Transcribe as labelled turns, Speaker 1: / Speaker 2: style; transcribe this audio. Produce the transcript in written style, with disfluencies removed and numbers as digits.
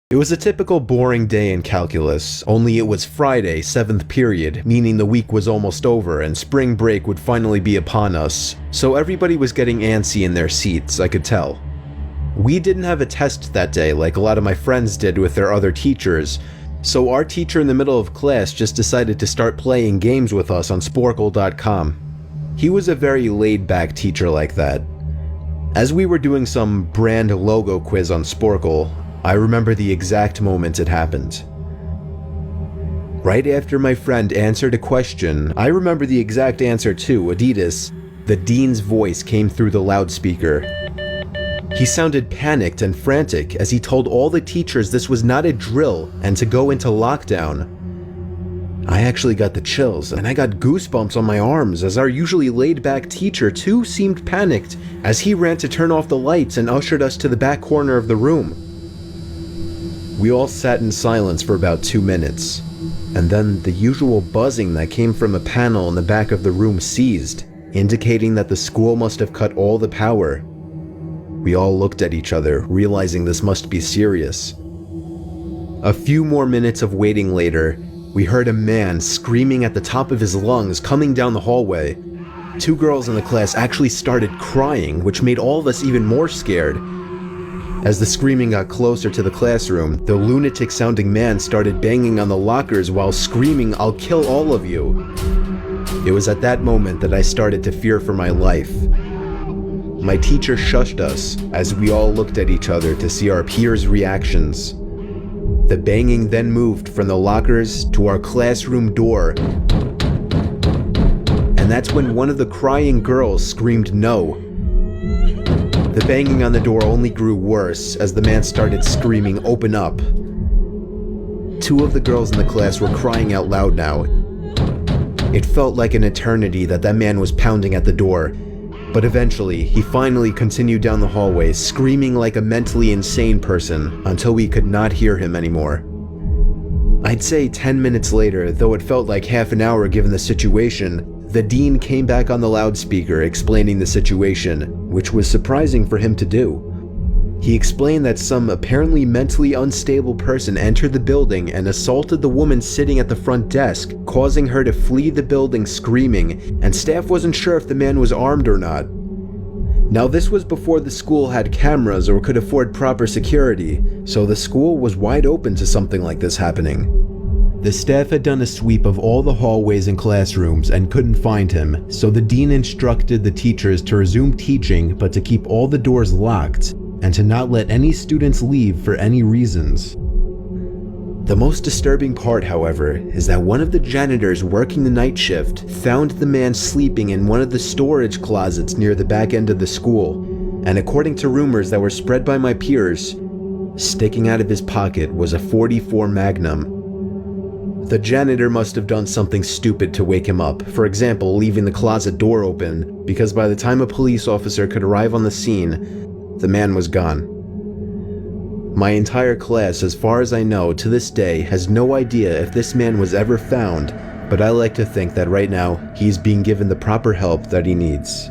Speaker 1: It was a typical boring day in calculus, only it was Friday, 7th period, meaning the week was almost over and spring break would finally be upon us, so everybody was getting antsy in their seats, I could tell. We didn't have a test that day like a lot of my friends did with their other teachers, so our teacher in the middle of class just decided to start playing games with us on Sporcle.com. He was a very laid-back teacher like that. As we were doing some brand logo quiz on Sporcle, I remember the exact moment it happened. Right after my friend answered a question, I remember the exact answer too, Adidas. The dean's voice came through the loudspeaker. He sounded panicked and frantic as he told all the teachers this was not a drill and to go into lockdown. I actually got the chills and I got goosebumps on my arms as our usually laid-back teacher too seemed panicked as he ran to turn off the lights and ushered us to the back corner of the room. We all sat in silence for about 2 minutes, and then the usual buzzing that came from a panel in the back of the room ceased, indicating that the school must have cut all the power. We all looked at each other, realizing this must be serious. A few more minutes of waiting later, we heard a man screaming at the top of his lungs coming down the hallway. 2 girls in the class actually started crying, which made all of us even more scared. As the screaming got closer to the classroom, the lunatic-sounding man started banging on the lockers while screaming, "I'll kill all of you." It was at that moment that I started to fear for my life. My teacher shushed us as we all looked at each other to see our peers' reactions. The banging then moved from the lockers to our classroom door, and that's when one of the crying girls screamed no. The banging on the door only grew worse as the man started screaming, "Open up." 2 of the girls in the class were crying out loud now. It felt like an eternity that man was pounding at the door, but eventually he finally continued down the hallway, screaming like a mentally insane person until we could not hear him anymore. I'd say 10 minutes later, though it felt like half an hour given the situation, the dean came back on the loudspeaker explaining the situation, which was surprising for him to do. He explained that some apparently mentally unstable person entered the building and assaulted the woman sitting at the front desk, causing her to flee the building screaming, and staff wasn't sure if the man was armed or not. Now this was before the school had cameras or could afford proper security, so the school was wide open to something like this happening. The staff had done a sweep of all the hallways and classrooms and couldn't find him, so the dean instructed the teachers to resume teaching but to keep all the doors locked and to not let any students leave for any reasons. The most disturbing part, however, is that one of the janitors working the night shift found the man sleeping in one of the storage closets near the back end of the school, and according to rumors that were spread by my peers, sticking out of his pocket was a .44 Magnum. The janitor must have done something stupid to wake him up, for example, leaving the closet door open, because by the time a police officer could arrive on the scene, the man was gone. My entire class, as far as I know, to this day, has no idea if this man was ever found, but I like to think that right now, he's being given the proper help that he needs.